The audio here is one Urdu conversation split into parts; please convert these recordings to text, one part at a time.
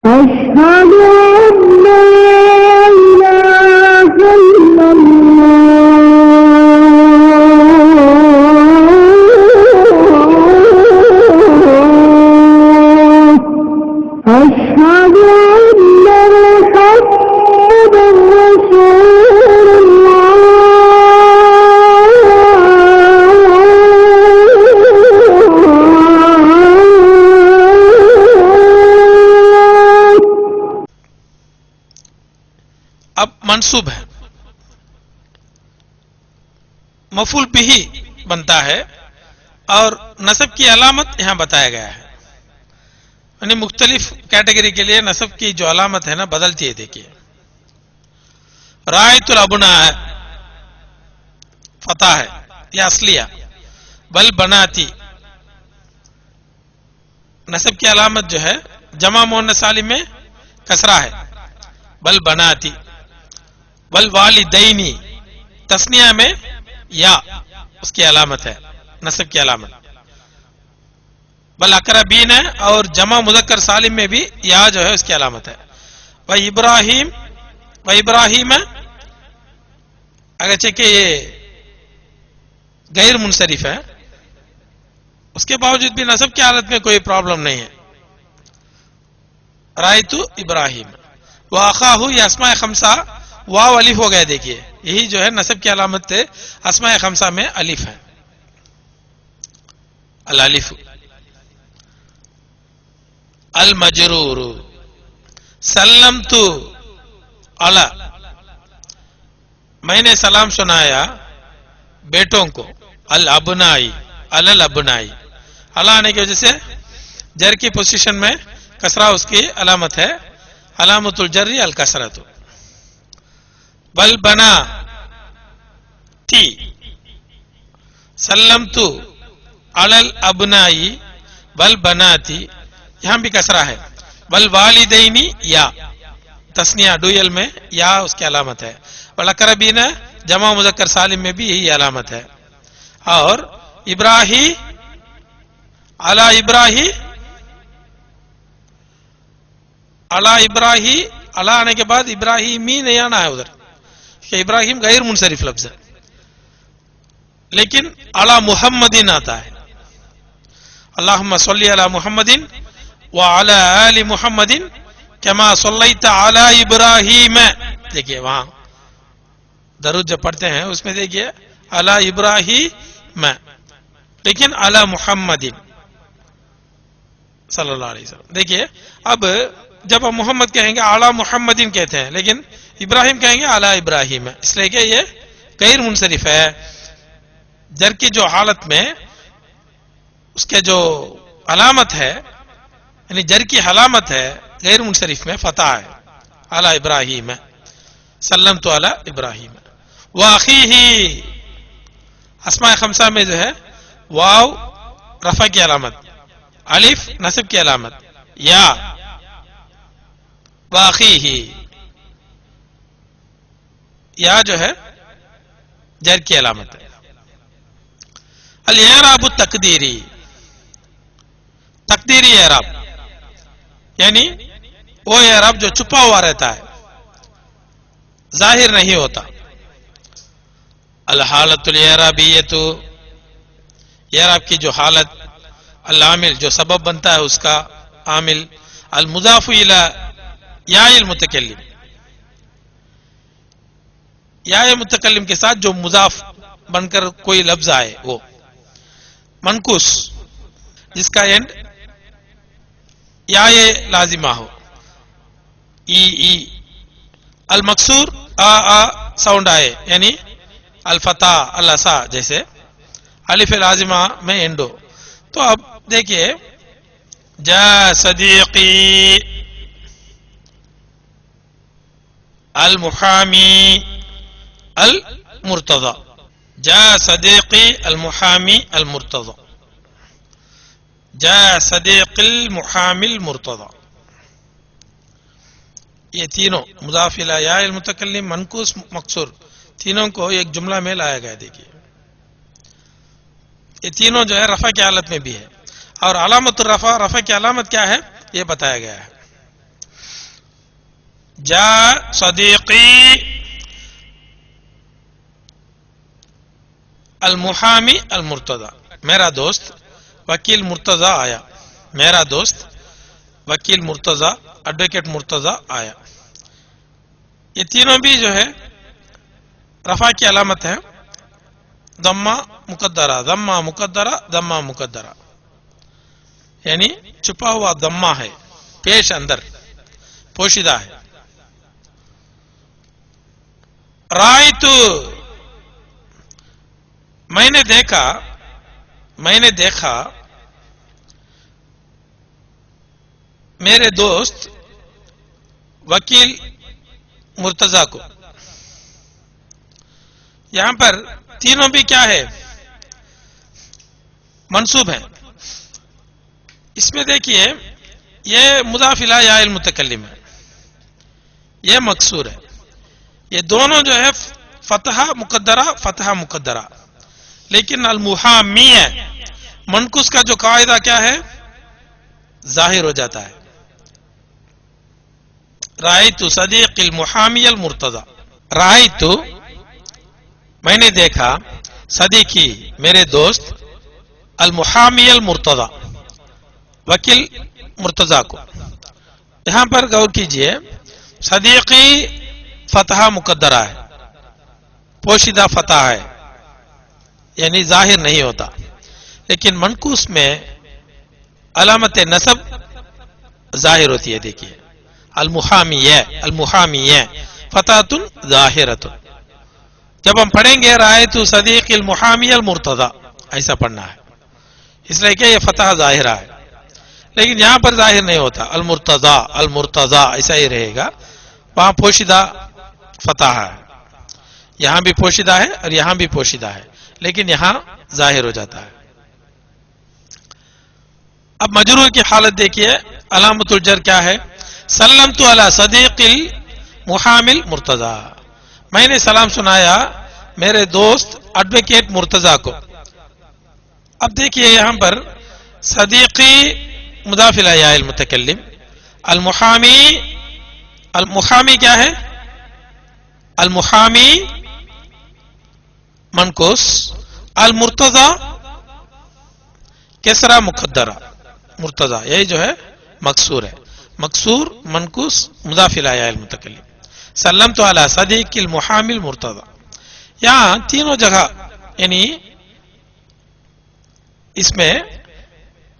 أشهد أن لا إله إلا الله أشهد أن محمدا رسول الله اب منصوب ہے، مفعول بہی بنتا ہے اور نصب کی علامت یہاں بتایا گیا ہے، یعنی مختلف کیٹیگری کے لیے نصب کی جو علامت ہے نا بدلتی ہے. دیکھیے رائت الابنا ہے، فتح ہے یا اصلیہ. بل بناتی نصب کی علامت جو ہے جمع مؤنث سالم میں کسرہ ہے، بل بناتی. بل والدینی تسنیہ میں یا اس کی علامت ہے، نصب کی علامت. بل اقربین ہے اور جمع مذکر سالم میں بھی یا جو ہے اس کی علامت ہے. و ابراہیم اگرچہ کہ یہ غیر منصرف ہے اس کے باوجود بھی نصب کی حالت میں کوئی پرابلم نہیں ہے. رائت ابراہیم و اخاہ یہ اسماء خمسہ واو الف ہو گیا. دیکھیے یہی جو ہے نصب کی علامت تھے، اسماء خمسہ میں الف ہے، الالف. المجرور سلمت علی، میں نے سلام سنایا بیٹوں کو. الابنائی الابنائی، علی آنے کی وجہ سے جر کی پوزیشن میں کسرہ اس کی علامت ہے، علامت الجر الکسرۃ. بل بنا تی سلمت علی الابنائی بل بناتی، یہاں بھی کسرہ ہے. بل والدینی یا تسنیہ ڈویل میں یا اس کی علامت ہے. بل اقربین جمع مذکر سالم میں بھی یہی علامت ہے. اور ابراہی علی ابراہی، علی ابراہی، علی آنے کے بعد ابراہیمی نہیں آنا ہے ادھر، کہ ابراہیم غیر منصرف لفظ ہے، لیکن علی محمدin آتا ہے. اللہم صلی علی محمدin وعلی آل محمدin کما صلیت علی ابراہیم. دیکھیے وہاں درود جب پڑھتے ہیں اس میں دیکھیے علی ابراہیم، لیکن علی محمدin صلی اللہ علیہ وسلم. دیکھیے اب جب ہم محمد کہیں گے اعلی محمدin کہتے ہیں، لیکن ابراہیم کہیں گے اعلی ابراہیم، اس لیے کہ یہ غیر منصرف ہے. جر کی جو حالت میں اس کے جو علامت ہے، یعنی جر کی علامت ہے غیر منصرف میں فتح ہے، اعلی ابراہیم سلمت علی ابراہیم. واخیہ اسماء خمسہ میں جو ہے واو رفع کی علامت، الف نصب کی علامت، یا واخیہ یا جو ہے جر کی علامت ہے. الاعراب التقدیری، تقدیری اعراب یعنی وہ اعراب جو چھپا ہوا رہتا ہے، ظاہر نہیں ہوتا. الحالۃ الاعرابیۃ، اعراب کی جو حالت، العامل جو سبب بنتا ہے اس کا عامل، المضاف الی یا المتکلم، یا متکلم کے ساتھ جو مضاف بن کر کوئی لفظ آئے، وہ منقوص جس کا اینڈ یا لازمہ ہو، ای. المکسور آ ساؤنڈ آئے، یعنی الفتح الاسا جیسے الف لازمہ میں اینڈ ہو. تو اب دیکھیے جا صدیقی المحامی المرتضی، جا صدیقی المحامی المرتضی، جا صدیق المحامی المرتضی. یہ تینوں مضاف الی یا المتکلم منقوص مقصور تینوں کو ایک جملہ میں لایا گیا. دیکھیے یہ تینوں جو ہے رفع کی حالت میں بھی ہے، اور علامت الرفع، رفع کی علامت کیا ہے یہ بتایا گیا ہے. جاء صدیقی المحامی المرتضی، میرا دوست وکیل مرتضی آیا، میرا دوست وکیل مرتضی ایڈوکیٹ مرتضی آیا. یہ تینوں بھی جو ہے رفع کی علامت ہے، ضمہ مقدرہ ضمہ مقدرہ ضمہ مقدرہ، یعنی چھپا ہوا ضمہ ہے، پیش اندر پوشیدہ ہے. رأیت، میں نے دیکھا میرے دوست وکیل مرتضی کو. یہاں پر تینوں بھی کیا ہے؟ منصوب ہیں. اس میں دیکھیے یہ مضاف الی یا المتکلم ہے، یہ مکسور ہے. یہ دونوں جو ہے فتحہ مقدرہ، لیکن المحامی ہے، منقوص کا جو قاعدہ کیا ہے؟ ظاہر ہو جاتا ہے. رأیت صدیق المحامی المرتضی، رأیت میں نے دیکھا صدیقی میرے دوست المحامی المرتضی وکیل مرتضی کو. یہاں پر غور کیجئے، صدیقی فتحہ مقدرہ ہے، پوشیدہ فتح ہے، یعنی ظاہر نہیں ہوتا. لیکن منقوص میں علامت نصب ظاہر ہوتی ہے. دیکھیے المحامیہ فتحۃ ظاہرۃ. جب ہم پڑھیں گے رأیت صدیق المحامی المرتضی، ایسا پڑھنا ہے، اس لیے کہ یہ فتح ظاہرہ ہے. لیکن یہاں پر ظاہر نہیں ہوتا، المرتضی ایسا ہی رہے گا. وہاں پوشیدہ فتح ہے، یہاں بھی پوشیدہ ہے اور یہاں بھی پوشیدہ ہے، لیکن یہاں ظاہر ہو جاتا ہے. اب مجرور کی حالت دیکھیے، علامت الجر کیا ہے؟ سلمت علی صدیق المحامی المرتضی، میں نے سلام سنایا میرے دوست ایڈوکیٹ مرتضی کو. اب دیکھیے یہاں پر صدیقی مضاف الی یا المتکلم، المحامی کیا ہے؟ المحامی منقوص، المرتضی کسرہ مقدرہ، مرتضی یہی جو ہے مکسور ہے، مکسور منقوص مضاف الی یا المتکلم. سلمت علی صدیق المحامی المرتضی. یہاں تینوں جگہ یعنی اس میں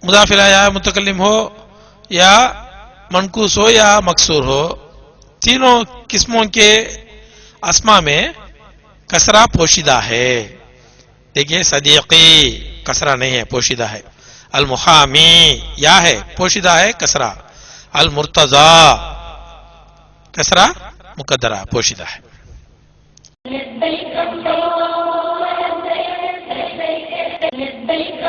مضاف الی یا متکلم ہو یا منقوص ہو یا مکسور ہو، تینوں قسموں کے اسماء میں کسرہ پوشیدہ ہے. دیکھیے صدیقی کسرہ نہیں ہے، پوشیدہ ہے. المحامی یا ہے، پوشیدہ ہے کسرہ. المرتضی کسرہ مقدرہ پوشیدہ ہے. لبیک اللہم لبیک لبیک لبیک